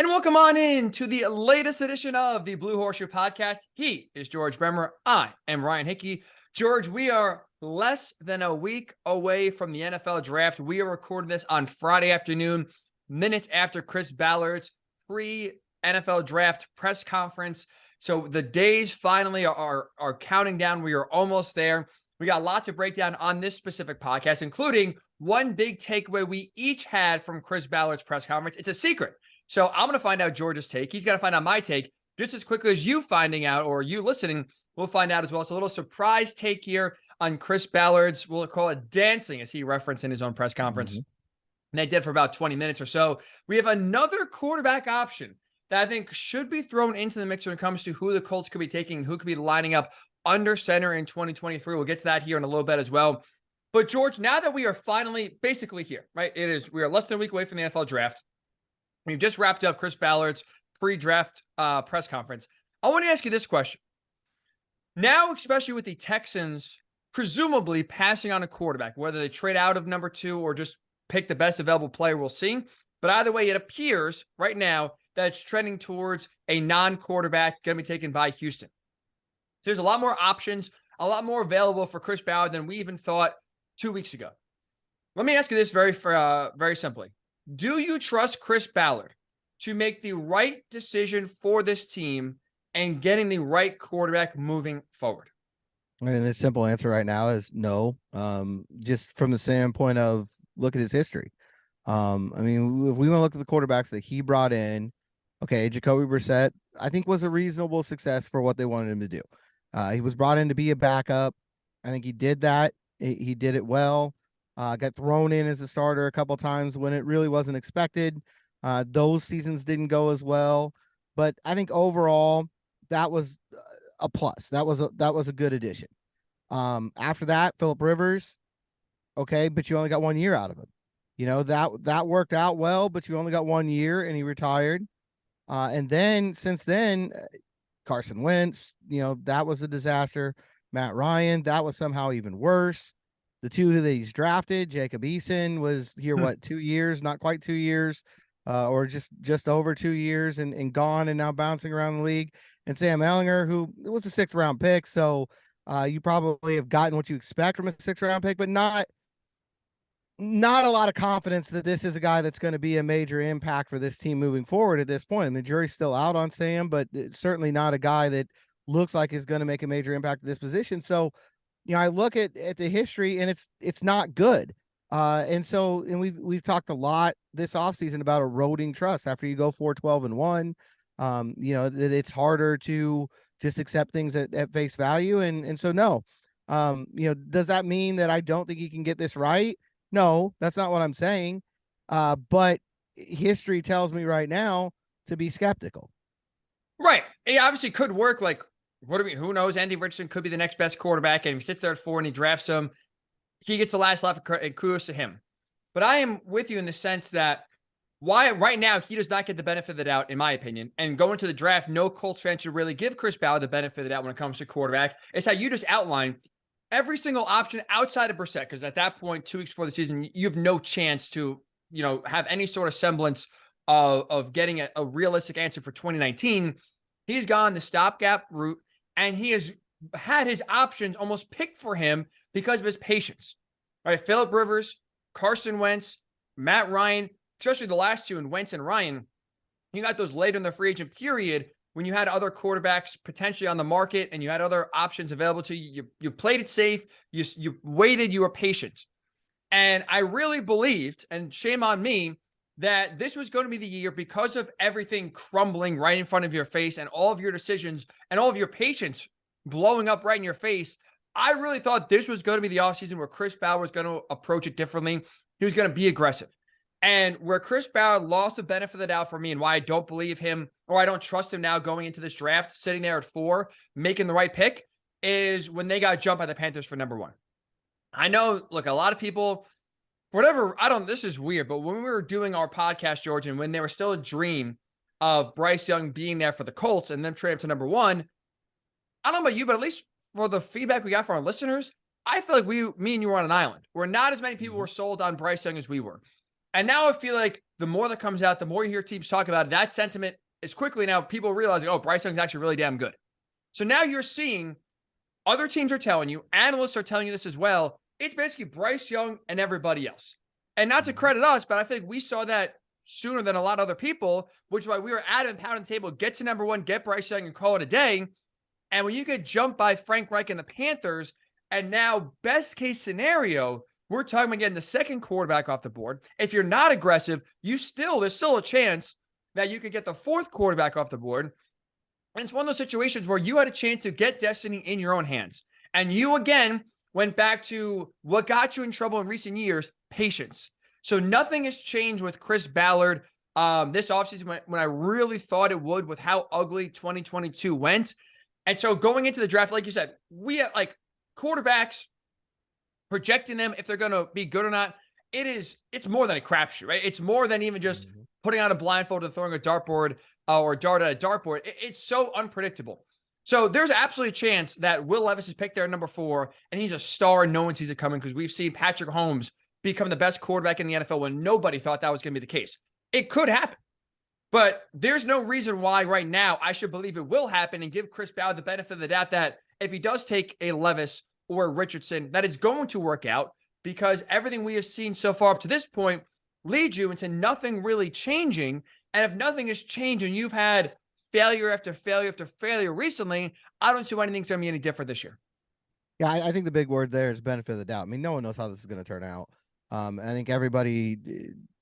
And welcome on in to the latest edition of the Blue Horseshoe podcast. He is George Bremer. I am Ryan Hickey. George, we are less than a week away from the NFL draft. We are recording this on Friday afternoon, minutes after Chris Ballard's pre-NFL draft press conference. So the days finally are counting down. We are almost there. We got a lot to break down on this specific podcast, including one big takeaway we each had from Chris Ballard's press conference. It's a secret. So I'm going to find out George's take. He's going to find out my take just as quickly as you finding out, or you listening will find out as well. So a little surprise take here on Chris Ballard's, we'll call it dancing, as he referenced in his own press conference. And they did for about 20 minutes or so. We have another quarterback option that I think should be thrown into the mix when it comes to who the Colts could be taking, who could be lining up under center in 2023. We'll get to that here in a little bit as well. But George, now that we are finally basically here, right? We are less than a week away from the NFL draft. We've just wrapped up Chris Ballard's pre-draft press conference. I want to ask you this question. Now, especially with the Texans presumably passing on a quarterback, whether they trade out of number 2 or just pick the best available player, we'll see. But either way, it appears right now that it's trending towards a non-quarterback going to be taken by Houston. So there's a lot more options, a lot more available for Chris Ballard than we even thought 2 weeks ago. Let me ask you this very simply. Do you trust Chris Ballard to make the right decision for this team and getting the right quarterback moving forward? I mean, the simple answer right now is no. Just from the standpoint of look at his history. I mean, if we want to look at the quarterbacks that he brought in, okay, Jacoby Brissett, I think was a reasonable success for what they wanted him to do. He was brought in to be a backup. I think he did that. He did it well. Got thrown in as a starter a couple times when it really wasn't expected. Those seasons didn't go as well, but I think overall that was a plus. That was a good addition. After that, Phillip Rivers, okay, but you only got 1 year out of him. You know, that worked out well, but you only got 1 year and he retired. And then since then, Carson Wentz, you know, that was a disaster. Matt Ryan, that was somehow even worse. The 2 that he's drafted, Jacob Eason was here, 2 years, not quite 2 years, or just over 2 years and gone and now bouncing around the league. And Sam Ehlinger, who was a 6th round pick. So you probably have gotten what you expect from a 6th round pick, but not a lot of confidence that this is a guy that's going to be a major impact for this team moving forward at this point. I mean, the jury's still out on Sam, but it's certainly not a guy that looks like is going to make a major impact at this position. So, you know, I look at the history and it's not good. And we've talked a lot this offseason about eroding trust after you go 4-12-1. You know, that it's harder to just accept things at face value. And so, no, you know, does that mean that I don't think he can get this right? No, that's not what I'm saying. But history tells me right now to be skeptical. Right. It obviously could work. Like, who knows? Andy Richardson could be the next best quarterback, and he sits there at 4 and he drafts him. He gets the last laugh, and kudos to him. But I am with you in the sense that why right now he does not get the benefit of the doubt, in my opinion. And going to the draft, no Colts fan should really give Chris Ballard the benefit of the doubt when it comes to quarterback. It's how you just outlined every single option outside of Brissett, because at that point, 2 weeks before the season, you have no chance to, you know, have any sort of semblance of getting a realistic answer for 2019. He's gone the stopgap route. And he has had his options almost picked for him because of his patience. All right, Phillip Rivers, Carson Wentz, Matt Ryan, especially the last 2 in Wentz and Ryan. You got those later in the free agent period when you had other quarterbacks potentially on the market and you had other options available to you. You played it safe. You waited. You were patient. And I really believed, and shame on me, that this was going to be the year because of everything crumbling right in front of your face and all of your decisions and all of your patience blowing up right in your face. I really thought this was going to be the offseason where Chris Ballard was going to approach it differently. He was going to be aggressive. And where Chris Ballard lost the benefit of the doubt for me and why I don't believe him or I don't trust him now going into this draft, sitting there at 4, making the right pick, is when they got jumped by the Panthers for number 1. I know, look, a lot of people, whatever, this is weird, but when we were doing our podcast, George, and when there was still a dream of Bryce Young being there for the Colts and them trading up to number 1, I don't know about you, but at least for the feedback we got from our listeners, I feel like me and you were on an island where not as many people were sold on Bryce Young as we were. And now I feel like the more that comes out, the more you hear teams talk about it, that sentiment is quickly now people realizing, oh, Bryce Young's actually really damn good. So now you're seeing other teams are telling you, analysts are telling you this as well. It's basically Bryce Young and everybody else. And not to credit us, but I think we saw that sooner than a lot of other people, which is why we were adamant, pounding the table, get to number one, get Bryce Young and call it a day. And when you get jumped by Frank Reich and the Panthers, and now best case scenario, we're talking again the second quarterback off the board. If you're not aggressive, there's still a chance that you could get the fourth quarterback off the board. And it's one of those situations where you had a chance to get destiny in your own hands. And you again went back to what got you in trouble in recent years, patience. So nothing has changed with Chris Ballard this offseason when I really thought it would with how ugly 2022 went. And so going into the draft, like you said, we have like quarterbacks, projecting them if they're going to be good or not. It's more than a crapshoot, right? It's more than even just putting on a blindfold and throwing a dartboard or dart at a dartboard. It's so unpredictable. So there's absolutely a chance that Will Levis is picked there at number 4, and he's a star and no one sees it coming because we've seen Patrick Mahomes become the best quarterback in the NFL when nobody thought that was going to be the case. It could happen. But there's no reason why right now I should believe it will happen and give Chris Ballard the benefit of the doubt that if he does take a Levis or a Richardson, that it's going to work out because everything we have seen so far up to this point leads you into nothing really changing. And if nothing has changed and you've had failure after failure after failure recently, I don't see why anything's going to be any different this year. Yeah, I think the big word there is benefit of the doubt. I mean, no one knows how this is going to turn out. I think anybody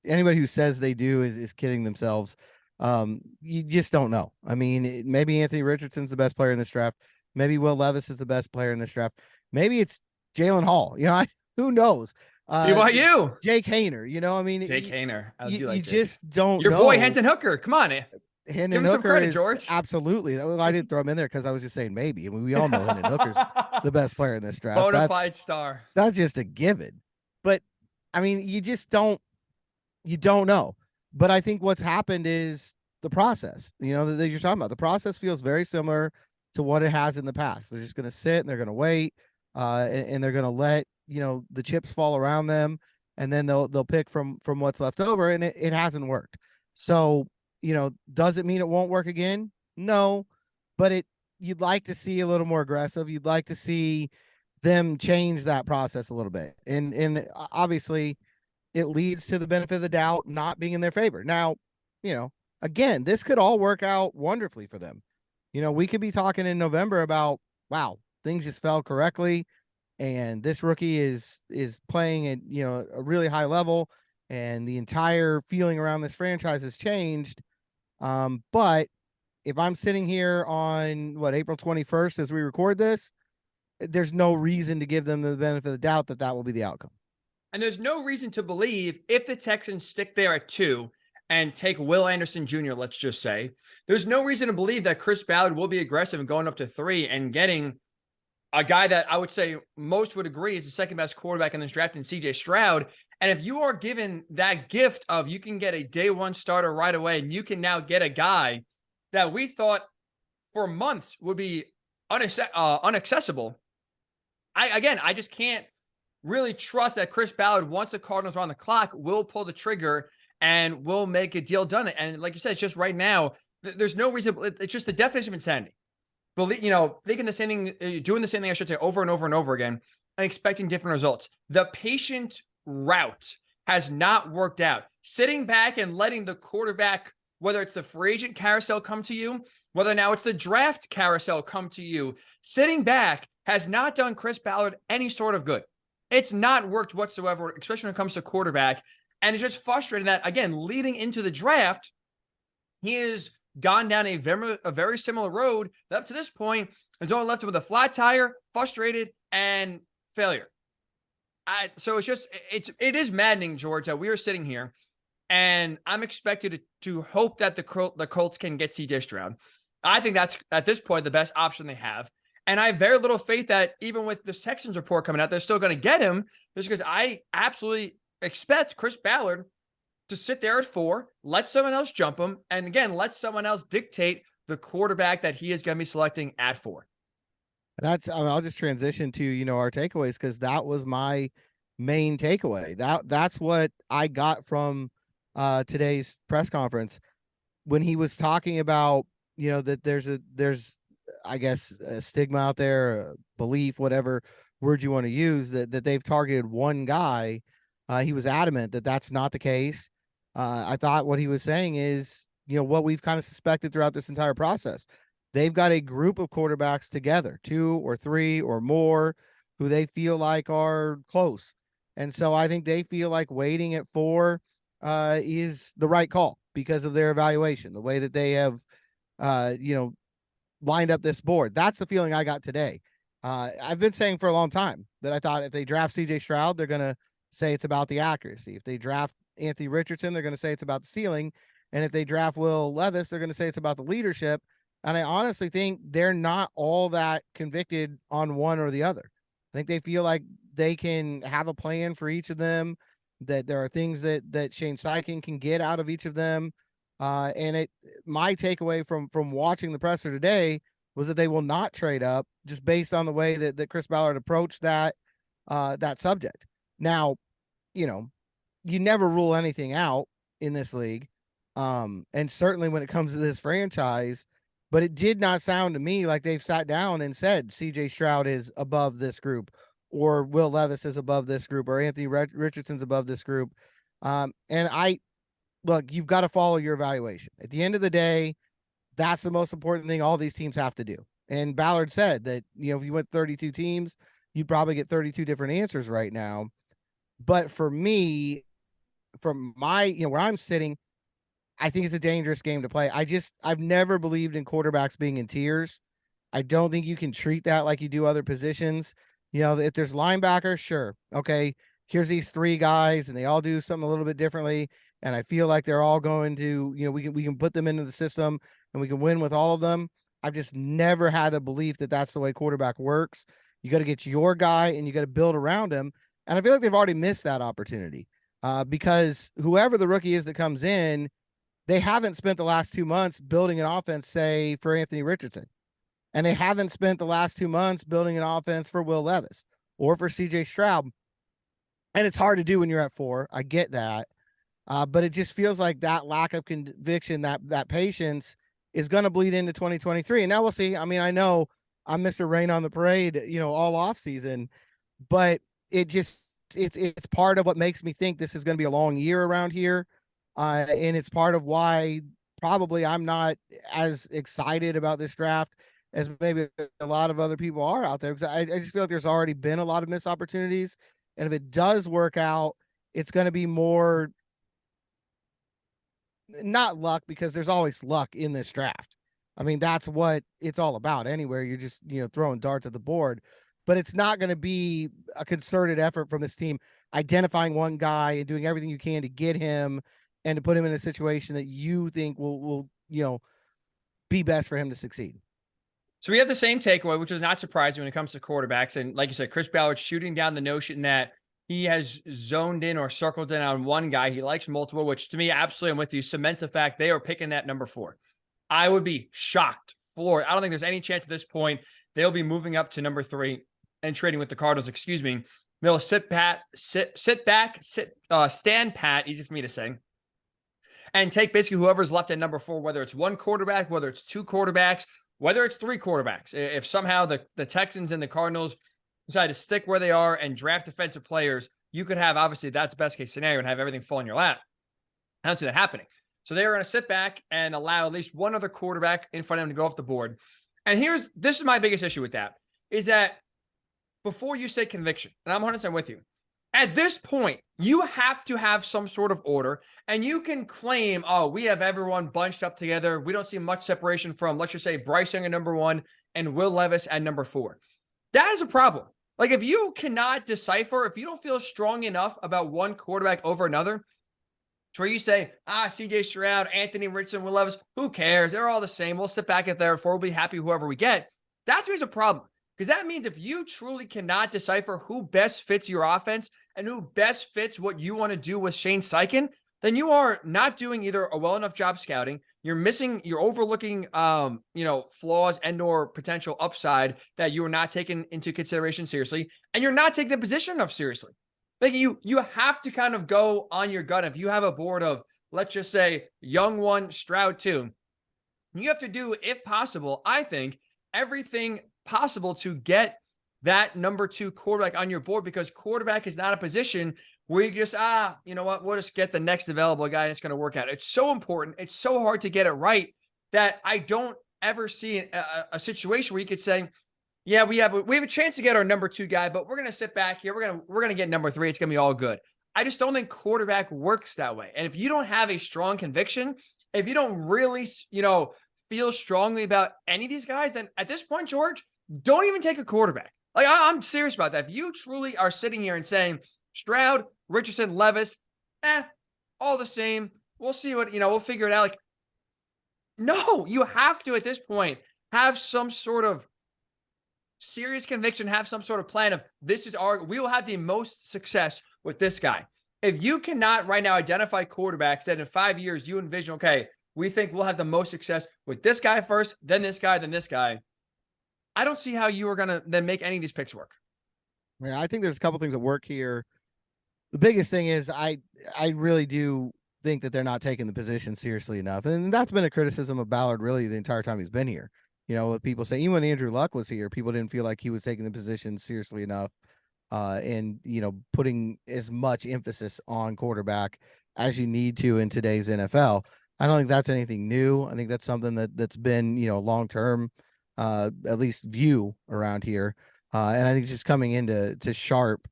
who says they do is kidding themselves. You just don't know. I mean, maybe Anthony Richardson's the best player in this draft. Maybe Will Levis is the best player in this draft. Maybe it's Jalen Hall. Who knows? BYU. Jake Haener. I mean, Jake Haener. You just don't Your know. boy Hendon Hooker. Come on. Hendon Give him Hooker some credit, is, George. Absolutely. I didn't throw him in there because I was just saying maybe. I mean, we all know Hendon Hooker's the best player in this draft. Bona fide star. That's just a given. But I mean, you don't know. But I think what's happened is the process, that you're talking about. The process feels very similar to what it has in the past. They're just going to sit and they're going to wait, and they're going to let, the chips fall around them, and then they'll pick from what's left over, and it hasn't worked. So, does it mean it won't work again? No, but you'd like to see a little more aggressive. You'd like to see them change that process a little bit. And obviously it leads to the benefit of the doubt not being in their favor. Now, again, this could all work out wonderfully for them. We could be talking in November about, wow, things just fell correctly, and this rookie is playing at, a really high level, and the entire feeling around this franchise has changed. But if I'm sitting here on April 21st, as we record this, there's no reason to give them the benefit of the doubt that will be the outcome. And there's no reason to believe if the Texans stick there at 2 and take Will Anderson Jr., let's just say, there's no reason to believe that Chris Ballard will be aggressive and going up to 3 and getting a guy that I would say most would agree is the second best quarterback in this draft in CJ Stroud. And if you are given that gift of you can get a day one starter right away, and you can now get a guy that we thought for months would be inaccessible, I just can't really trust that Chris Ballard, once the Cardinals are on the clock, will pull the trigger and will make a deal done. And like you said, it's just right now, there's no reason. It's just the definition of insanity. Thinking the same thing, doing the same thing, I should say, over and over and over again, and expecting different results. The patient route has not worked out. Sitting back and letting the quarterback, whether it's the free agent carousel come to you, whether now it's the draft carousel come to you, sitting back has not done Chris Ballard any sort of good. It's not worked whatsoever, especially when it comes to quarterback. And it's just frustrating that, again, leading into the draft, he has gone down a very similar road that up to this point has only left him with a flat tire, frustrated, and failure. So it is maddening, George, that we are sitting here, and I'm expected to hope that the Colts can get CJ Stroud. I think that's, at this point, the best option they have. And I have very little faith that even with the Texans report coming out, they're still going to get him, just because I absolutely expect Chris Ballard to sit there at 4, let someone else jump him, and again, let someone else dictate the quarterback that he is going to be selecting at 4. I'll just transition to, our takeaways, because that was my main takeaway. That's what I got from today's press conference when he was talking about, that there's I guess a stigma out there, a belief, whatever word you want to use, that they've targeted one guy. He was adamant that that's not the case. I thought what he was saying is, what we've kind of suspected throughout this entire process. They've got a group of quarterbacks together, 2 or 3 or more, who they feel like are close. And so I think they feel like waiting at 4 is the right call because of their evaluation, the way that they have, lined up this board. That's the feeling I got today. I've been saying for a long time that I thought if they draft CJ Stroud, they're going to say it's about the accuracy. If they draft Anthony Richardson, they're going to say it's about the ceiling. And if they draft Will Levis, they're going to say it's about the leadership. And I honestly think they're not all that convicted on one or the other. I think they feel like they can have a plan for each of them, that there are things that Shane Steichen can get out of each of them. And my takeaway from watching the presser today was that they will not trade up, just based on the way that Chris Ballard approached that subject. Now, you never rule anything out in this league. And certainly when it comes to this franchise, but it did not sound to me like they've sat down and said CJ Stroud is above this group, or Will Levis is above this group, or Anthony Richardson's above this group. And look, you've got to follow your evaluation. At the end of the day, that's the most important thing all these teams have to do. And Ballard said that, if you went 32 teams, you'd probably get 32 different answers right now. But for me, from my, where I'm sitting, I think it's a dangerous game to play. I've never believed in quarterbacks being in tiers. I don't think you can treat that like you do other positions. If there's linebackers, sure. Okay, here's these 3 guys and they all do something a little bit differently. And I feel like they're all going to, we can put them into the system and we can win with all of them. I've just never had a belief that that's the way quarterback works. You got to get your guy and you got to build around him. And I feel like they've already missed that opportunity because whoever the rookie is that comes in, they haven't spent the last 2 months building an offense, say, for Anthony Richardson. And they haven't spent the last 2 months building an offense for Will Levis or for CJ Stroud. And it's hard to do when you're at 4. I get that. But it just feels like that lack of conviction, that patience is going to bleed into 2023. And now we'll see. I mean, I know I'm Mr. Rain on the Parade, all off season, but it's part of what makes me think this is going to be a long year around here. And it's part of why probably I'm not as excited about this draft as maybe a lot of other people are out there. Because I just feel like there's already been a lot of missed opportunities. And if it does work out, it's going to be more, not luck, because there's always luck in this draft. I mean, that's what it's all about anywhere. You're just, throwing darts at the board. But it's not going to be a concerted effort from this team identifying one guy and doing everything you can to get him and to put him in a situation that you think will be best for him to succeed. So we have the same takeaway, which is not surprising when it comes to quarterbacks. And like you said, Chris Ballard shooting down the notion that he has zoned in or circled in on one guy. He likes multiple, which to me, absolutely, I'm with you, cements the fact they are picking that number 4. I would be shocked for it. I don't think there's any chance at this point they'll be moving up to number 3 and trading with the Cardinals, They'll stand pat, easy for me to say, and take basically whoever's left at number 4, whether it's 1 quarterback, whether it's 2 quarterbacks, whether it's 3 quarterbacks. If somehow the Texans and the Cardinals decide to stick where they are and draft defensive players, you could have, obviously, that's the best case scenario, and have everything fall in your lap. I don't see that happening. So they're going to sit back and allow at least one other quarterback in front of them to go off the board. And this is my biggest issue with that, is that before you say conviction, and I'm 100% with you, at this point, you have to have some sort of order, and you can claim, oh, we have everyone bunched up together. We don't see much separation from, let's just say, Bryce Young at number 1 and Will Levis at number 4. That is a problem. Like, if you cannot decipher, if you don't feel strong enough about one quarterback over another, it's where you say, CJ Stroud, Anthony Richardson, Will Levis, who cares? They're all the same. We'll sit back at there for, we'll be happy whoever we get. That to me is a problem. Because that means if you truly cannot decipher who best fits your offense and who best fits what you want to do with Shane Steichen, then you are not doing either a well enough job scouting. You're overlooking, flaws and or potential upside that you are not taking into consideration seriously, and you're not taking the position enough seriously. Like you have to kind of go on your gut. If you have a board of, let's just say, Young 1, Stroud 2, you have to do, if possible, I think, everything possible to get that number 2 quarterback on your board, because quarterback is not a position where you just, you know what, we'll just get the next available guy and it's going to work out. It's so important. It's so hard to get it right that I don't ever see a situation where you could say, yeah, we have a chance to get our number 2 guy, but we're going to sit back here. We're going to get number 3. It's going to be all good. I just don't think quarterback works that way. And if you don't have a strong conviction, if you don't really, feel strongly about any of these guys, then at this point, George, don't even take a quarterback. Like, I'm serious about that. If you truly are sitting here and saying Stroud, Richardson, Levis, all the same, we'll see what, we'll figure it out. Like, no, you have to, at this point, have some sort of serious conviction, have some sort of plan of, we will have the most success with this guy. If you cannot right now identify quarterbacks that in 5 years you envision, okay, we think we'll have the most success with this guy first, then this guy, then this guy, I don't see how you are going to then make any of these picks work. Yeah, I think there's a couple things that work here. The biggest thing is I really do think that they're not taking the position seriously enough. And that's been a criticism of Ballard really the entire time he's been here. With people saying, even when Andrew Luck was here, people didn't feel like he was taking the position seriously enough and, putting as much emphasis on quarterback as you need to in today's NFL. I don't think that's anything new. I think that's something that's been, long-term, at least view around here. And I think just coming into sharp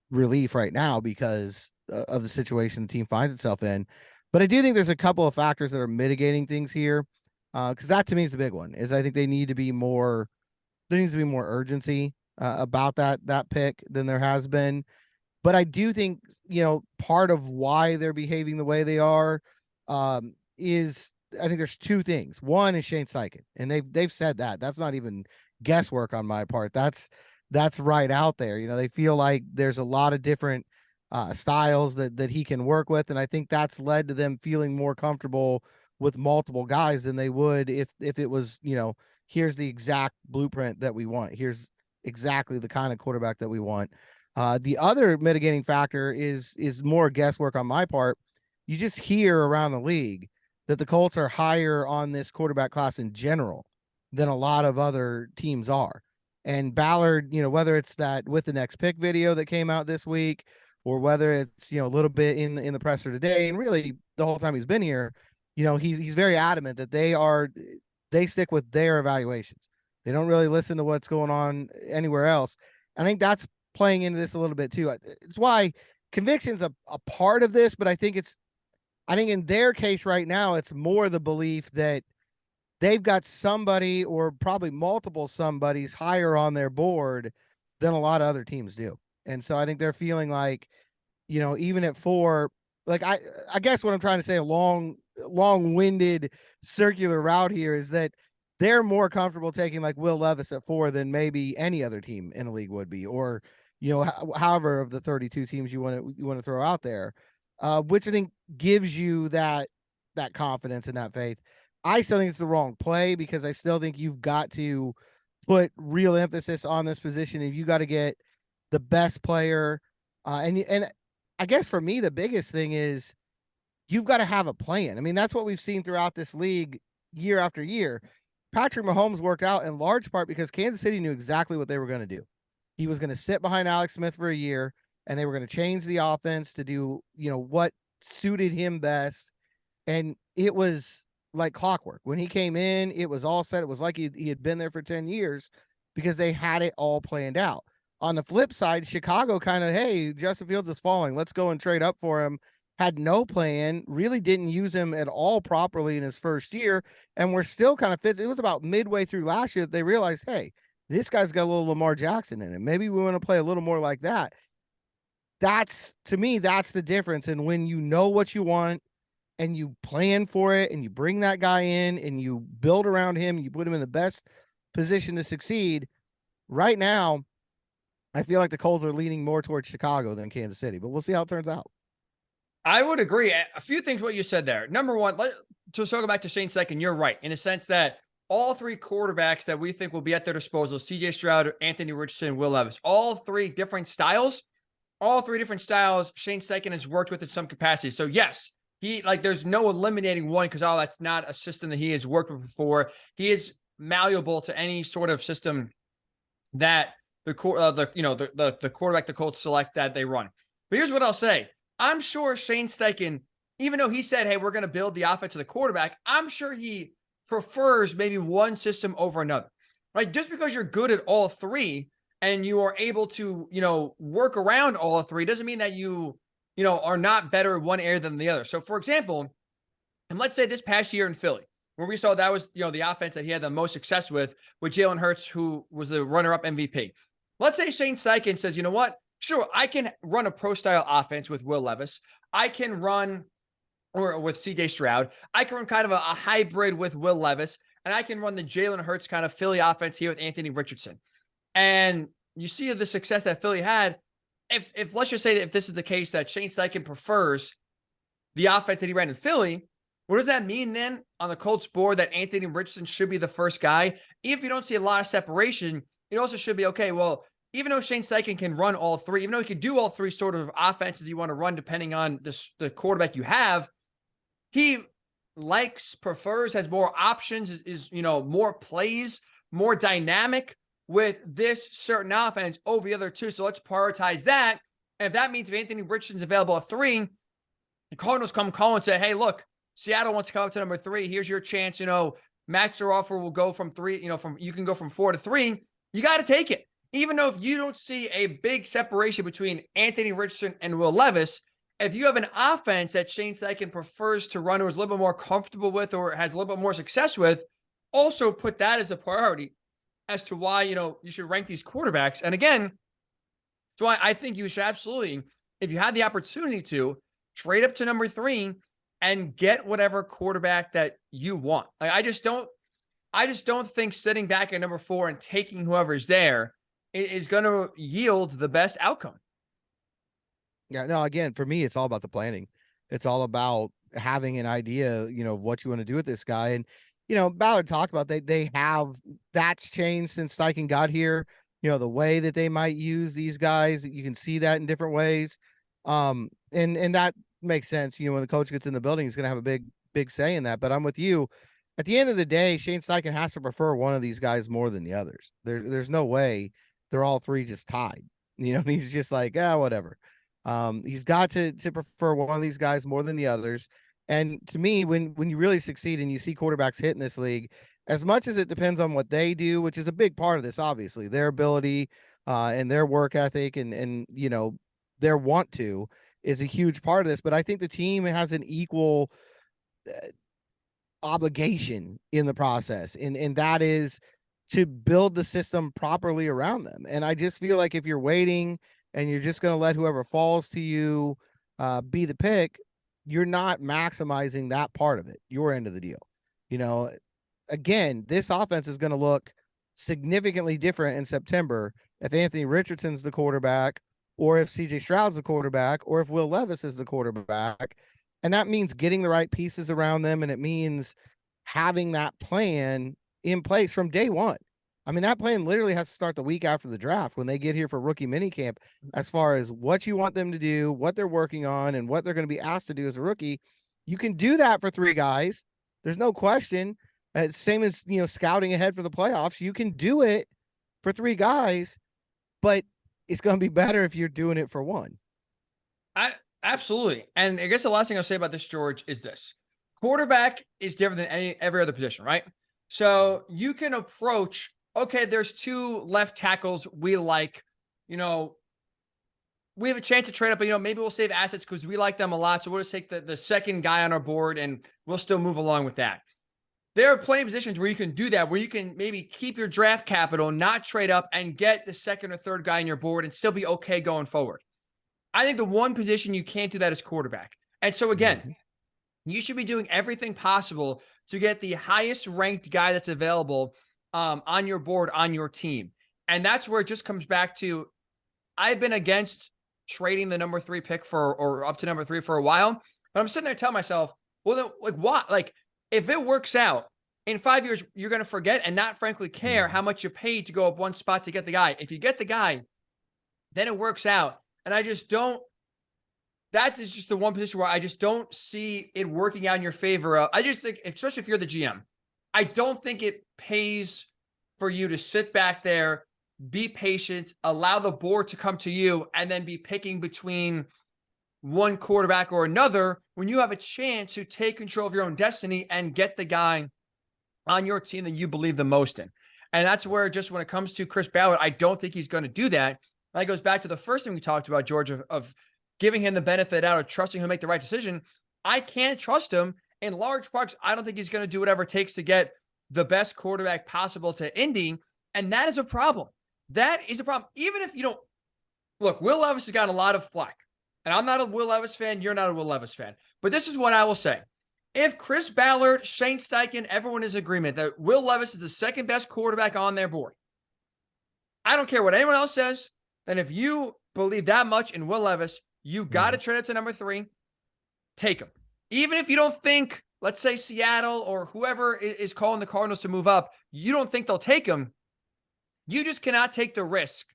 relief right now because of the situation the team finds itself in. But I do think there's a couple of factors that are mitigating things here. Because that to me is the big one. Is I think there needs to be more urgency about that pick than there has been. But I do think part of why they're behaving the way they are is I think there's two things. One is Shane Steichen, and they've said that. That's not even guesswork on my part. That's right out there. They feel like there's a lot of different styles that he can work with, and I think that's led to them feeling more comfortable with multiple guys than they would if it was, here's the exact blueprint that we want. Here's exactly the kind of quarterback that we want. The other mitigating factor is more guesswork on my part. You just hear around the league that the Colts are higher on this quarterback class in general than a lot of other teams are. And Ballard, whether it's that with the next pick video that came out this week, or whether it's, a little bit in the presser today, and really the whole time he's been here, he's very adamant that they stick with their evaluations. They don't really listen to what's going on anywhere else. I think that's playing into this a little bit too. It's why conviction's a part of this, but I think in their case right now, it's more the belief that they've got somebody or probably multiple somebodies higher on their board than a lot of other teams do. And so I think they're feeling like, even at 4, like I guess what I'm trying to say, a long-winded circular route here is that they're more comfortable taking like Will Levis at 4 than maybe any other team in the league would be, or, however of the 32 teams you want to throw out there, which I think gives you that confidence and that faith. I still think it's the wrong play because I still think you've got to put real emphasis on this position. If you got to get the best player, and I guess for me, the biggest thing is you've got to have a plan. I mean, that's what we've seen throughout this league year after year. Patrick Mahomes worked out in large part because Kansas City knew exactly what they were going to do. He was going to sit behind Alex Smith for a year, and they were going to change the offense to do, what suited him best. And it was like clockwork. When he came in, it was all set. It was like he had been there for 10 years because they had it all planned out. On the flip side, Chicago kind of, hey, Justin Fields is falling. Let's go and trade up for him. Had no plan, really didn't use him at all properly in his first year. And we're still kind of fit. It was about midway through last year that they realized, hey, this guy's got a little Lamar Jackson in him. Maybe we want to play a little more like that. To me, that's the difference. And when you know what you want and you plan for it and you bring that guy in and you build around him, you put him in the best position to succeed. Right now, I feel like the Colts are leaning more towards Chicago than Kansas City, but we'll see how it turns out. I would agree. A few things what you said there. Number one, to circle back to Shane Steichen, you're right in the sense that all 3 quarterbacks that we think will be at their disposal, CJ Stroud, Anthony Richardson, Will Levis, all 3 different styles, all three different styles Shane Steichen has worked with in some capacity. So yes, there's no eliminating one because, oh, that's not a system that he has worked with before. He is malleable to any sort of system that the quarterback the Colts select that they run. But here's what I'll say. I'm sure Shane Steichen, even though he said, hey, we're going to build the offense to the quarterback, I'm sure he prefers maybe one system over another, right? Just because you're good at all three and you are able to, work around all three doesn't mean that you are not better in one area than the other. So for example, and let's say this past year in Philly, where we saw that was, the offense that he had the most success with Jalen Hurts, who was the runner-up MVP. Let's say Shane Steichen says, you know what? Sure, I can run a pro-style offense with Will Levis. I can run, or with CJ Stroud. I can run kind of a hybrid with Will Levis, and I can run the Jalen Hurts kind of Philly offense here with Anthony Richardson. And you see the success that Philly had. If let's just say that if this is the case that Shane Steichen prefers the offense that he ran in Philly, what does that mean then on the Colts board that Anthony Richardson should be the first guy? Even if you don't see a lot of separation, it also should be, okay, well, even though Shane Steichen can run all three, even though he can do all three sort of offenses you want to run depending on the quarterback you have, he prefers, has more options, is more plays, more dynamic with this certain offense over the other two. So let's prioritize that. And if that means if Anthony Richardson's available at 3, the Cardinals come call and say, hey, look, Seattle wants to come up to number 3. Here's your chance. Max your offer will go from 3, you can go from 4 to 3. You got to take it. Even though if you don't see a big separation between Anthony Richardson and Will Levis, if you have an offense that Shane Steichen prefers to run or is a little bit more comfortable with or has a little bit more success with, also put that as a priority as to why, you should rank these quarterbacks. And again, so I think you should absolutely, if you had the opportunity to, trade up to number 3 and get whatever quarterback that you want. I just don't think sitting back at number 4 and taking whoever's there is going to yield the best outcome. Yeah, no, again, for me, it's all about the planning. It's all about having an idea, of what you want to do with this guy. And, Ballard talked about that's changed since Steichen got here. The way that they might use these guys, you can see that in different ways. And that makes sense. When the coach gets in the building, he's going to have a big say in that. But I'm with you. At the end of the day, Shane Steichen has to prefer one of these guys more than the others. There's no way they're all three just tied. He's just like, whatever. He's got to prefer one of these guys more than the others. And to me, when you really succeed and you see quarterbacks hit in this league, as much as it depends on what they do, which is a big part of this, obviously, their ability and their work ethic and their want to is a huge part of this. But I think the team has an equal obligation in the process, and that is to build the system properly around them. And I just feel like if you're waiting and you're just going to let whoever falls to you be the pick, you're not maximizing that part of it, your end of the deal. Again, this offense is going to look significantly different in September if Anthony Richardson's the quarterback, or if CJ Stroud's the quarterback, or if Will Levis is the quarterback. And that means getting the right pieces around them. And it means having that plan in place from day one. I mean, that plan literally has to start the week after the draft when they get here for rookie minicamp, as far as what you want them to do, what they're working on, and what they're going to be asked to do as a rookie. You can do that for 3 guys. There's no question. Same as, scouting ahead for the playoffs. You can do it for 3 guys, but it's going to be better if you're doing it for 1. Absolutely. And I guess the last thing I'll say about this, George, is this. Quarterback is different than every other position, right? So you can approach, okay, there's 2 left tackles we like, we have a chance to trade up, but, maybe we'll save assets because we like them a lot. So we'll just take the second guy on our board and we'll still move along with that. There are plenty of positions where you can do that, where you can maybe keep your draft capital, not trade up, and get the second or third guy on your board and still be okay going forward. I think the one position you can't do that is quarterback. And so again, you should be doing everything possible to get the highest ranked guy that's available on your board, on your team. And that's where it just comes back to, I've been against trading the number 3 pick or up to number 3 for a while, but I'm sitting there telling myself, well, then, what? If it works out in 5 years, you're going to forget and not frankly care how much you paid to go up one spot to get the guy. If you get the guy, then it works out. And I just don't, that is just the one position where I just don't see it working out in your favor. I just think, especially if you're the GM, I don't think it pays for you to sit back there, be patient, allow the board to come to you, and then be picking between one quarterback or another when you have a chance to take control of your own destiny and get the guy on your team that you believe the most in. And that's where, just when it comes to Chris Ballard, I don't think he's going to do that. That goes back to the first thing we talked about, George, of giving him the benefit out of trusting him to make the right decision. I can't trust him in large parts. I don't think he's going to do whatever it takes to get the best quarterback possible to Indy. And that is a problem. That is a problem. Even if you don't look, Will Levis has gotten a lot of flack. And I'm not a Will Levis fan. You're not a Will Levis fan. But this is what I will say. If Chris Ballard, Shane Steichen, everyone is in agreement that Will Levis is the second best quarterback on their board, I don't care what anyone else says. Then if you believe that much in Will Levis, you got to trade up to number 3. Take him. Even if you don't think, let's say Seattle or whoever is calling the Cardinals to move up, you don't think they'll take him. You just cannot take the risk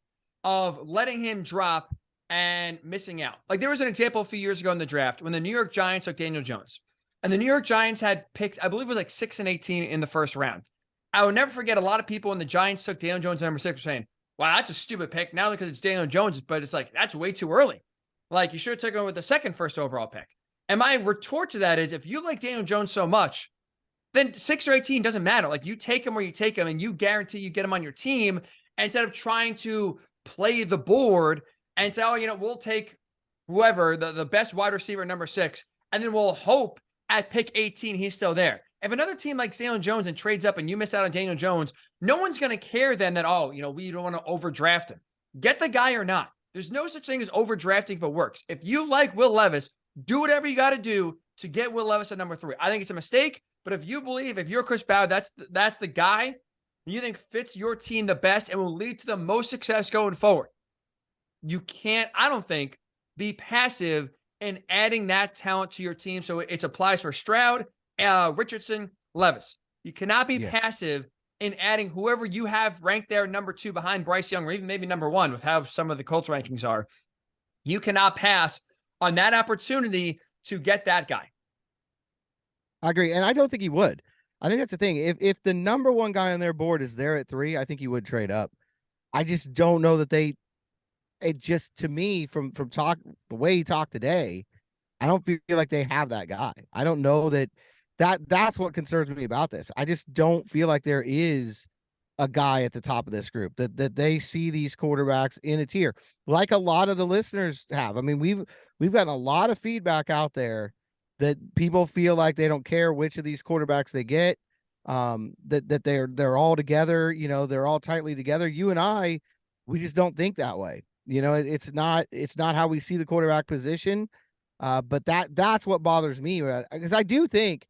of letting him drop and missing out. Like, there was an example a few years ago in the draft when the New York Giants took Daniel Jones. And the New York Giants had picks, I believe it was like 6 and 18 in the first round. I would never forget, a lot of people when the Giants took Daniel Jones at number 6 were saying, wow, that's a stupid pick. Not only because it's Daniel Jones, but it's like, that's way too early. Like, you should have taken him with the second first overall pick. And my retort to that is, if you like Daniel Jones so much, then 6 or 18 doesn't matter. Like, you take him where you take him, and you guarantee you get him on your team, instead of trying to play the board and say, oh, we'll take whoever, the best wide receiver at number 6, and then we'll hope at pick 18 he's still there. If another team likes Daniel Jones and trades up and you miss out on Daniel Jones, no one's going to care then that, we don't want to overdraft him. Get the guy or not. There's no such thing as overdrafting if it works. If you like Will Levis, do whatever you got to do to get Will Levis at number 3. I think it's a mistake, but if you believe, if you're Chris Ballard, that's the guy you think fits your team the best and will lead to the most success going forward, you can't, I don't think, be passive in adding that talent to your team. So it applies for Stroud, Richardson, Levis. You cannot be passive in adding whoever you have ranked there number 2 behind Bryce Young, or even maybe number 1 with how some of the Colts rankings are. You cannot pass on that opportunity to get that guy. I agree. And I don't think he would. I think that's the thing. If the number 1 guy on their board is there at 3, I think he would trade up. I just don't know that it just, to me, from the way he talked today, I don't feel like they have that guy. I don't know that's what concerns me about this. I just don't feel like there is a guy at the top of this group that they see these quarterbacks in a tier, like a lot of the listeners have. I mean, we've gotten a lot of feedback out there that people feel like they don't care which of these quarterbacks they get, that they're all together, they're all tightly together. You and I, we just don't think that way. It's not how we see the quarterback position. But that's what bothers me, because I do think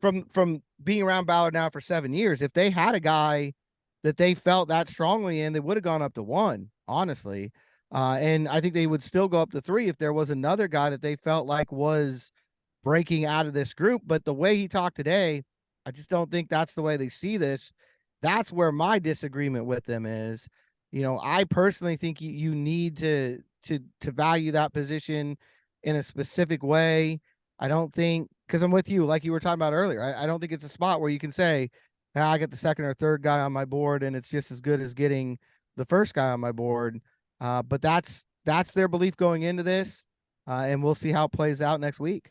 from being around Ballard now for 7 years, if they had a guy that they felt that strongly in, they would have gone up to 1, honestly. And I think they would still go up to 3 if there was another guy that they felt like was breaking out of this group. But the way he talked today, I just don't think that's the way they see this. That's where my disagreement with them is. I personally think you need to value that position in a specific way. I don't think, because I'm with you, like you were talking about earlier, I don't think it's a spot where you can say, I get the second or third guy on my board and it's just as good as getting the first guy on my board. But that's their belief going into this. And we'll see how it plays out next week.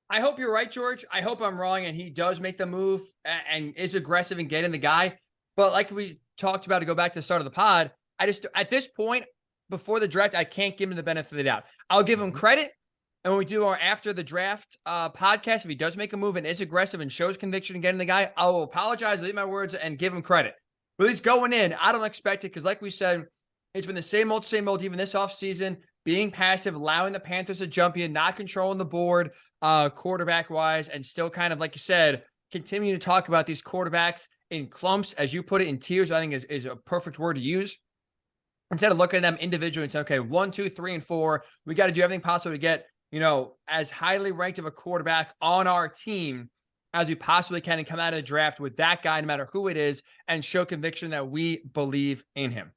I hope you're right, George. I hope I'm wrong and he does make the move and is aggressive in getting the guy. But like we talked about, to go back to the start of the pod, I just, at this point, before the draft, I can't give him the benefit of the doubt. I'll give him credit. And when we do our after the draft podcast, if he does make a move and is aggressive and shows conviction in getting the guy, I will apologize, leave my words, and give him credit. But he's going in. I don't expect it because, like we said, it's been the same old, even this offseason, being passive, allowing the Panthers to jump in, not controlling the board quarterback-wise, and still kind of, like you said, continuing to talk about these quarterbacks in clumps, as you put it, in tiers, I think is a perfect word to use. Instead of looking at them individually and saying, okay, 1, 2, 3, and 4, we got to do everything possible to get, as highly ranked of a quarterback on our team as we possibly can and come out of the draft with that guy, no matter who it is, and show conviction that we believe in him.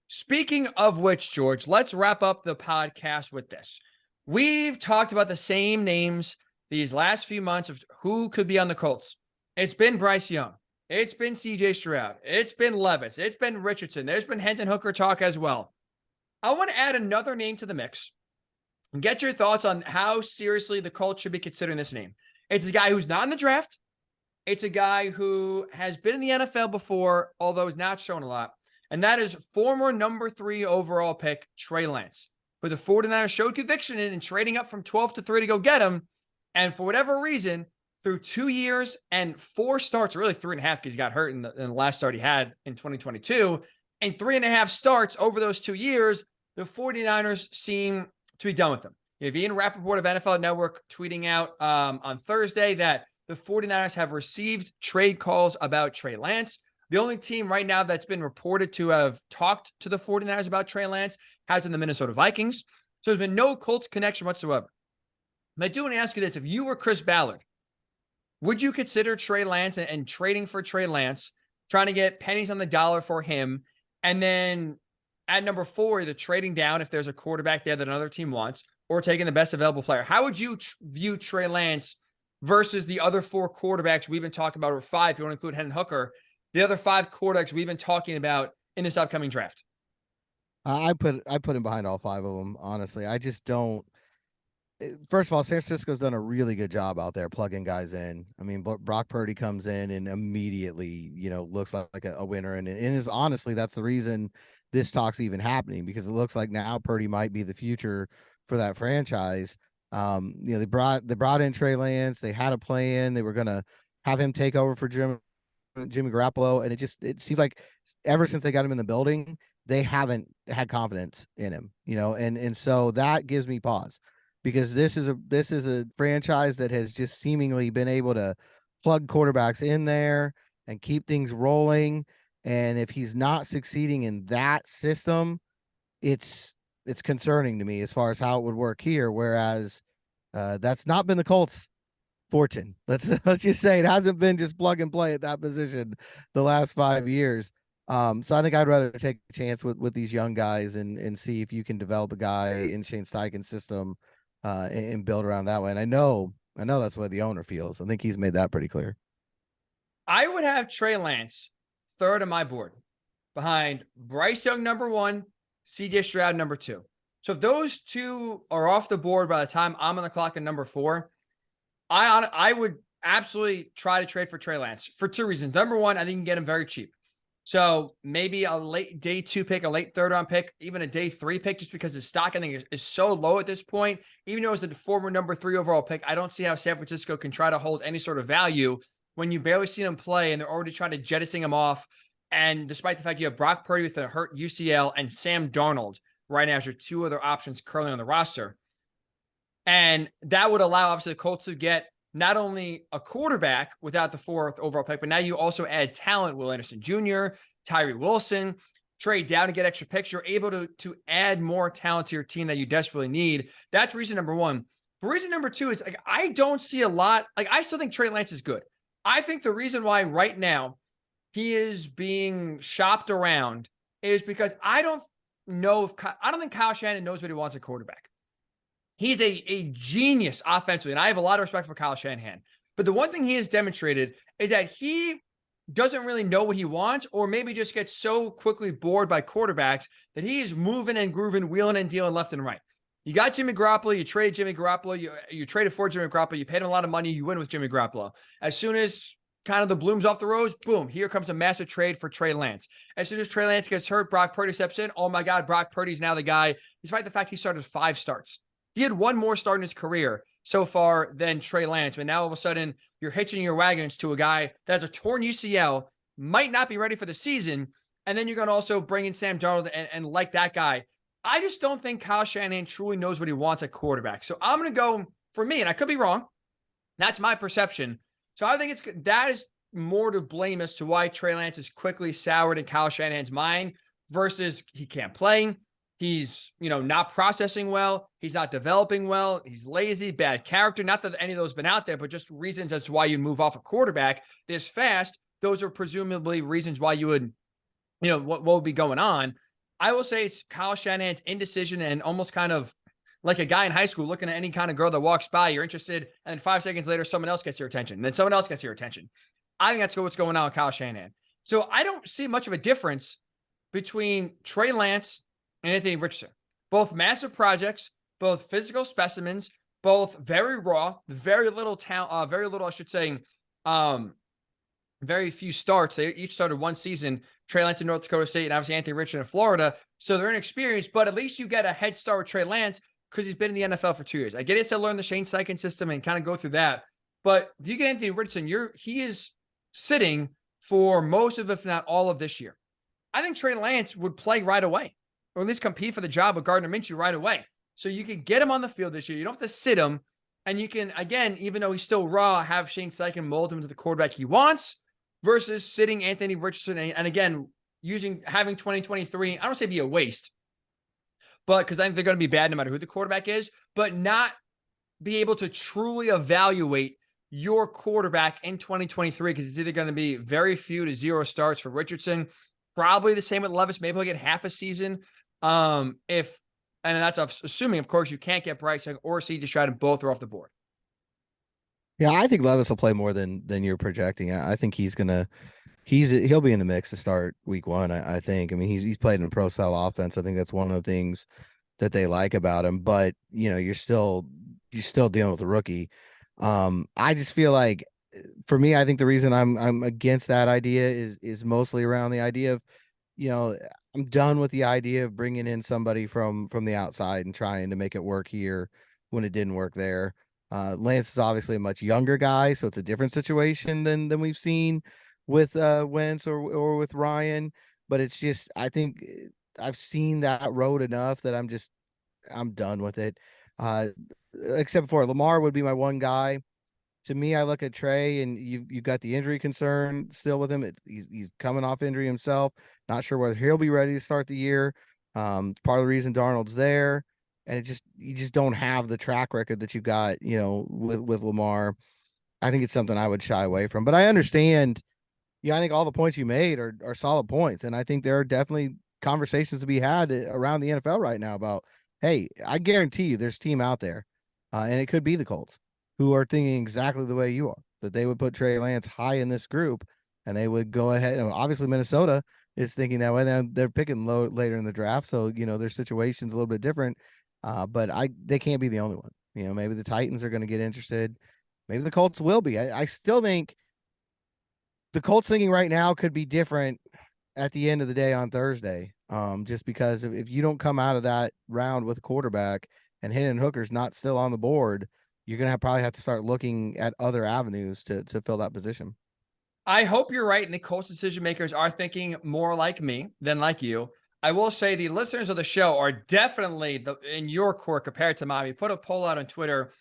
Speaking of which, George, let's wrap up the podcast with this. We've talked about the same names these last few months of who could be on the Colts. It's been Bryce Young. It's been CJ Stroud. It's been Levis. It's been Richardson. There's been Hendon Hooker talk as well. I want to add another name to the mix and get your thoughts on how seriously the Colts should be considering this name. It's a guy who's not in the draft. It's a guy who has been in the NFL before, although he's not shown a lot. And that is former number 3 overall pick, Trey Lance, who the 49ers showed conviction in trading up from 12 to 3 to go get him. And for whatever reason, through 2 years and 4 starts, really 3.5 because he got hurt in the last start he had in 2022, and 3.5 starts over those 2 years, the 49ers seem to be done with him. You have Ian Rappaport of NFL Network tweeting out on Thursday that the 49ers have received trade calls about Trey Lance. The only team right now that's been reported to have talked to the 49ers about Trey Lance has been the Minnesota Vikings. So there's been no Colts connection whatsoever. But I do want to ask you this. If you were Chris Ballard, would you consider Trey Lance and trading for Trey Lance, trying to get pennies on the dollar for him, and then at number 4, either trading down if there's a quarterback there that another team wants, or taking the best available player? How would you view Trey Lance versus the other 4 quarterbacks we've been talking about, or 5 if you want to include Hendon Hooker, the other 5 quarterbacks we've been talking about in this upcoming draft? I put him behind all 5 of them. Honestly, I just don't. First of all, San Francisco's done a really good job out there plugging guys in. I mean, Brock Purdy comes in and immediately, looks like a winner. And is honestly, that's the reason this talk's even happening, because it looks like now Purdy might be the future for that franchise. They brought in Trey Lance. They had a plan. They were going to have him take over for Jimmy Garoppolo. And it seemed like ever since they got him in the building, they haven't had confidence in him, and so that gives me pause. Because this is a franchise that has just seemingly been able to plug quarterbacks in there and keep things rolling. And if he's not succeeding in that system, it's concerning to me as far as how it would work here. Whereas that's not been the Colts' fortune. Let's just say it hasn't been just plug and play at that position the last 5 years. So I think I'd rather take a chance with these young guys and see if you can develop a guy in Shane Steichen's system. And build around that way. And I know that's the way the owner feels. I think he's made that pretty clear. I would have Trey Lance 3rd on my board, behind Bryce Young number 1, CJ Stroud number 2. So if those 2 are off the board by the time I'm on the clock at number 4, I would absolutely try to trade for Trey Lance for 2 reasons. Number 1, I think you can get him very cheap. So maybe a late day 2 pick, a late 3rd round pick, even a day 3 pick, just because his stock, I think, is so low at this point. Even though it's the former number 3 overall pick, I don't see how San Francisco can try to hold any sort of value when you barely see him play and they're already trying to jettison him off. And despite the fact you have Brock Purdy with a hurt UCL and Sam Darnold right now as your 2 other options currently on the roster. And that would allow, obviously, the Colts to get not only a quarterback without the 4th overall pick, but now you also add talent. Will Anderson Jr., Tyree Wilson, trade down and get extra picks. You're able to add more talent to your team that you desperately need. That's reason number 1. But reason number 2 is, like, I don't see a lot. Like, I still think Trey Lance is good. I think the reason why right now he is being shopped around is because I don't think Kyle Shanahan knows what he wants at quarterback. He's a genius offensively, and I have a lot of respect for Kyle Shanahan. But the one thing he has demonstrated is that he doesn't really know what he wants, or maybe just gets so quickly bored by quarterbacks that he is moving and grooving, wheeling and dealing left and right. You got Jimmy Garoppolo, you traded Jimmy Garoppolo, you traded for Jimmy Garoppolo, you paid him a lot of money, you win with Jimmy Garoppolo. As soon as kind of the bloom's off the rose, boom, here comes a massive trade for Trey Lance. As soon as Trey Lance gets hurt, Brock Purdy steps in. Oh my God, Brock Purdy's now the guy, despite the fact he started 5 starts. He had 1 more start in his career so far than Trey Lance. But now all of a sudden you're hitching your wagons to a guy that has a torn UCL, might not be ready for the season. And then you're going to also bring in Sam Darnold and like that guy. I just don't think Kyle Shanahan truly knows what he wants at quarterback. So I'm going to go, for me, and I could be wrong, that's my perception. So I think that is more to blame as to why Trey Lance is quickly soured in Kyle Shanahan's mind versus he can't play. He's, not processing well. He's not developing well. He's lazy, bad character. Not that any of those have been out there, but just reasons as to why you move off a quarterback this fast. Those are presumably reasons why you would, what would be going on. I will say it's Kyle Shanahan's indecision and almost kind of like a guy in high school looking at any kind of girl that walks by, you're interested, and then 5 seconds later, someone else gets your attention, and then someone else gets your attention. I think that's what's going on with Kyle Shanahan. So I don't see much of a difference between Trey Lance and Anthony Richardson. Both massive projects, both physical specimens, both very raw, very little talent, very little, I should say, very few starts. They each started one season. Trey Lance in North Dakota State and obviously Anthony Richardson in Florida. So they're inexperienced, but at least you get a head start with Trey Lance because he's been in the NFL for 2 years. I get it to learn the Shane Steichen system and kind of go through that. But if you get Anthony Richardson, he is sitting for most of, if not all of this year. I think Trey Lance would play right away, or at least compete for the job with Gardner Minshew right away. So you can get him on the field this year. You don't have to sit him. And you can, again, even though he's still raw, have Shane Steichen mold him to the quarterback he wants versus sitting Anthony Richardson. And again, having 2023, I don't say be a waste, but because I think they're going to be bad no matter who the quarterback is, but not be able to truly evaluate your quarterback in 2023 because it's either going to be very few to zero starts for Richardson. Probably the same with Levis. Maybe he'll get half a season. And that's assuming, of course, you can't get Bryce or C.J. Stroud, and both are off the board. Yeah, I think Levis will play more than you're projecting. I think he'll be in the mix to start week one. I think. I mean, he's played in a pro style offense. I think that's one of the things that they like about him. But you're still dealing with a rookie. I just feel like, for me, I think the reason I'm against that idea is mostly around the idea of, I'm done with the idea of bringing in somebody from the outside and trying to make it work here when it didn't work there. Lance is obviously a much younger guy, so it's a different situation than we've seen with Wentz or with Ryan. But it's just, I think I've seen that road enough that I'm done with it. Except for Lamar would be my one guy. To me, I look at Trey, and you've got the injury concern still with him. He's coming off injury himself. Not sure whether he'll be ready to start the year. Part of the reason Darnold's there, and you just don't have the track record that you got, with Lamar. I think it's something I would shy away from. But I understand. I think all the points you made are solid points, and I think there are definitely conversations to be had around the NFL right now about, hey, I guarantee you there's a team out there, and it could be the Colts, who are thinking exactly the way you are, that they would put Trey Lance high in this group, and they would go ahead. And obviously, Minnesota is thinking that way. And they're picking low later in the draft, so their situation's a little bit different. But they can't be the only one. Maybe the Titans are going to get interested. Maybe the Colts will be. I still think the Colts thinking right now could be different at the end of the day on Thursday. Just because if you don't come out of that round with a quarterback and Hendon Hooker's not still on the board, you're going to probably have to start looking at other avenues to fill that position. I hope you're right, and the Colts decision makers are thinking more like me than like you. I will say the listeners of the show are definitely in your court compared to mine. We put a poll out on Twitter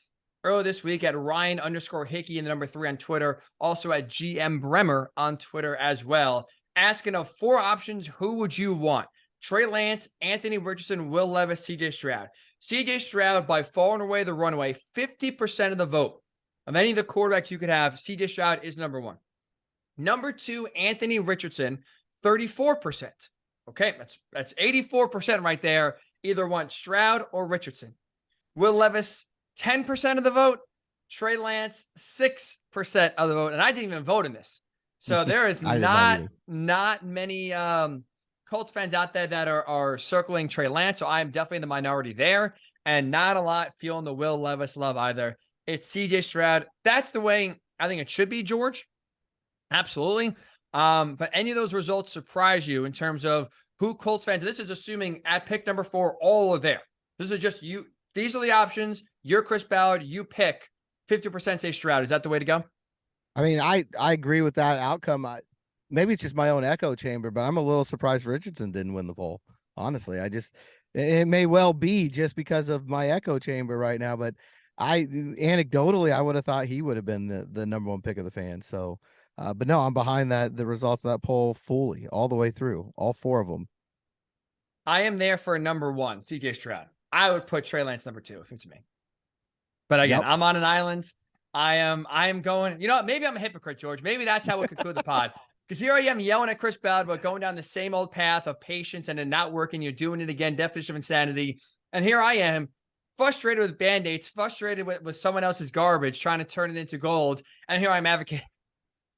earlier this week at Ryan_Hickey and the number 3 on Twitter, also at GM Bremer on Twitter as well, asking of 4 options, who would you want? Trey Lance, Anthony Richardson, Will Levis, C.J. Stroud. C.J. Stroud, by far and away the runaway, 50% of the vote of any of the quarterbacks you could have. C.J. Stroud is number 1. Number 2, Anthony Richardson, 34%. Okay, that's 84% right there. Either want Stroud or Richardson. Will Levis, 10% of the vote. Trey Lance, 6% of the vote. And I didn't even vote in this. So there is not many Colts fans out there that are circling Trey Lance. So I am definitely in the minority there. And not a lot feeling the Will Levis love either. It's CJ Stroud. That's the way I think it should be, George. Absolutely. But any of those results surprise you in terms of who Colts fans, this is assuming at pick number 4, all are there. This is just you. These are the options. You're Chris Ballard. You pick 50% say Stroud. Is that the way to go? I mean, I agree with that outcome. Maybe it's just my own echo chamber, but I'm a little surprised Richardson didn't win the poll. Honestly, it may well be just because of my echo chamber right now, but anecdotally, I would have thought he would have been the number 1 pick of the fans. So, but no, I'm behind the results of that poll fully, all the way through, all 4 of them. I am there for number 1, CJ Stroud. I would put Trey Lance number 2 if it's me. But again, I'm on an island. I am going, maybe I'm a hypocrite, George. Maybe that's how we'll conclude the pod. Because here I am yelling at Chris Ballard about going down the same old path of patience and it not working. You're doing it again, definition of insanity. And here I am, frustrated with band-aids, frustrated with someone else's garbage, trying to turn it into gold. And here I'm advocating.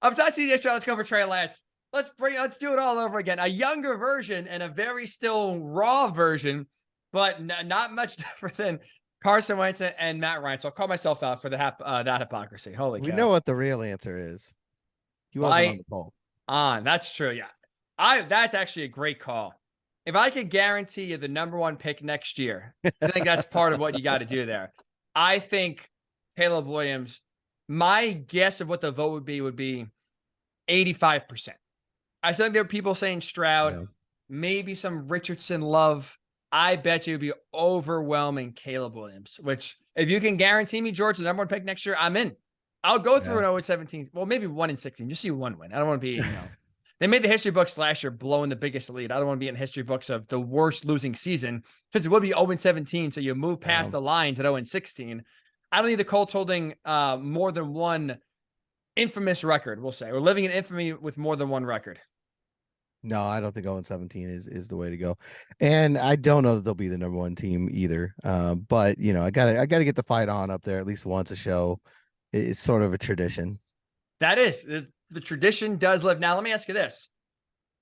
I'm not seeing this. Let's go for Trey Lance. Let's do it all over again. A younger version and a very still raw version, but not much different than Carson Wentz and Matt Ryan. So I'll call myself out for that hypocrisy. Holy We cow. know what the real answer is. He wasn't on the poll. That's true. Yeah. That's actually a great call. If I could guarantee you the number one pick next year, I think that's part of what you got to do there. I think Caleb Williams, my guess of what the vote would be 85%. I think there are people saying Stroud, maybe some Richardson love. I bet you it would be overwhelming Caleb Williams, which if you can guarantee me, George, the number one pick next year, I'm in. I'll go through an 0-17. Well, maybe 1-16. Just see one win. I don't want to be, they made the history books last year blowing the biggest lead. I don't want to be in history books of the worst losing season because it would be 0-17. So you move past the lines at 0-16. I don't need the Colts holding more than one infamous record, we'll say. We're living in infamy with more than one record. No, I don't think 0-17 is the way to go. And I don't know that they'll be the number one team either. But I gotta get the fight on up there at least once a show. It's sort of a tradition. That is. The tradition does live. Now, let me ask you this,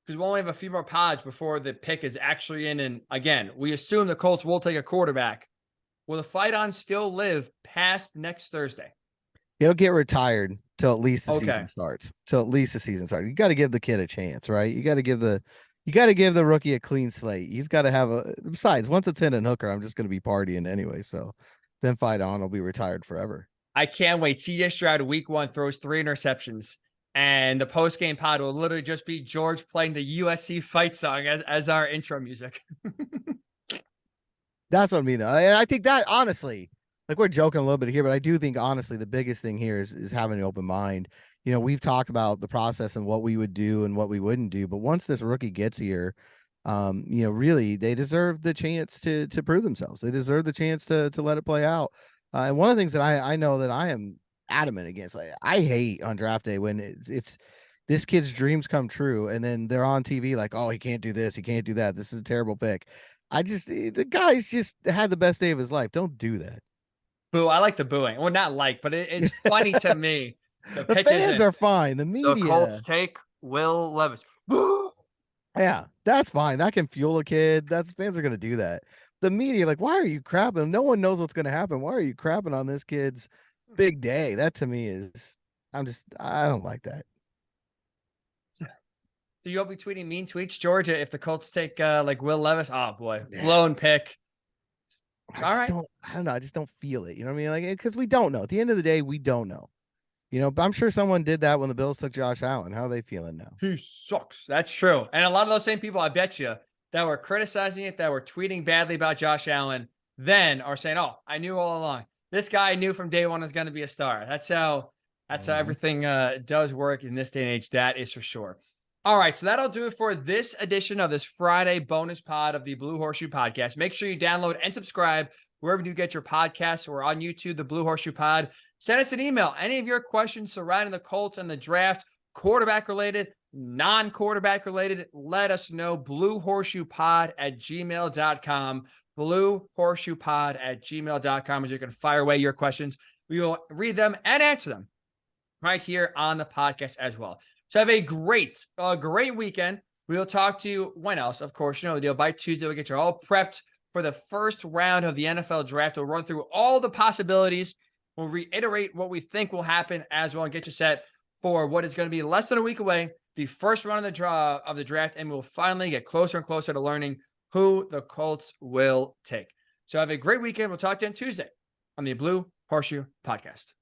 because we only have a few more pods before the pick is actually in. And again, we assume the Colts will take a quarterback. Will the fight on still live past next Thursday? It'll get retired till at least the season starts. You got to give the kid a chance, right? You got to give the rookie a clean slate. He's got to have besides, once it's in and Hooker, I'm just going to be partying anyway. So then fight on will be retired forever. I can't wait. CJ Stroud week 1 throws 3 interceptions. And the post-game pod will literally just be George playing the USC fight song as our intro music. That's what I mean. And I think that honestly, like we're joking a little bit here, but I do think honestly the biggest thing here is having an open mind. We've talked about the process and what we would do and what we wouldn't do. But once this rookie gets here, really they deserve the chance to prove themselves. They deserve the chance to let it play out. And one of the things that I know that I am adamant against, like, I hate on draft day when it's this kid's dreams come true and then they're on TV like, oh, he can't do this, he can't do that, this is a terrible pick. The guy's just had the best day of his life. Don't do that. Boo. I like the booing. Well, not like, but it's funny to me. The fans are fine. The media. The Colts take Will Levis. Yeah, that's fine. That can fuel a kid. Fans are going to do that. The media, like, why are you crapping? No one knows what's going to happen. Why are you crapping on this kid's big day? That to me is, I don't like that. So you'll be tweeting mean tweets, Georgia, if the Colts take like Will Levis. Oh boy, blown pick. I don't know. I just don't feel it. You know what I mean? Like, because we don't know. At the end of the day, we don't know. But I'm sure someone did that when the Bills took Josh Allen. How are they feeling now? He sucks. That's true. And a lot of those same people, I bet you, that were criticizing it, that were tweeting badly about Josh Allen, then are saying, "Oh, I knew all along. This guy I knew from day one was going to be a star." That's how everything does work in this day and age. That is for sure. All right, so that'll do it for this edition of this Friday bonus pod of the Blue Horseshoe Podcast. Make sure you download and subscribe wherever you get your podcasts. We're on YouTube, the Blue Horseshoe Pod. Send us an email. Any of your questions surrounding the Colts and the draft, quarterback related, non-quarterback related, let us know. BlueHorseshoePod@gmail.com. BlueHorseshoePod@gmail.com is you can fire away your questions. We will read them and answer them right here on the podcast as well. So have a great weekend. We'll talk to you when else? Of course, you know the deal. By Tuesday, we'll get you all prepped for the first round of the NFL draft. We'll run through all the possibilities. We'll reiterate what we think will happen as well and get you set for what is going to be less than a week away, the first round of the draft, and we'll finally get closer and closer to learning who the Colts will take. So have a great weekend. We'll talk to you on Tuesday on the Blue Horseshoe Podcast.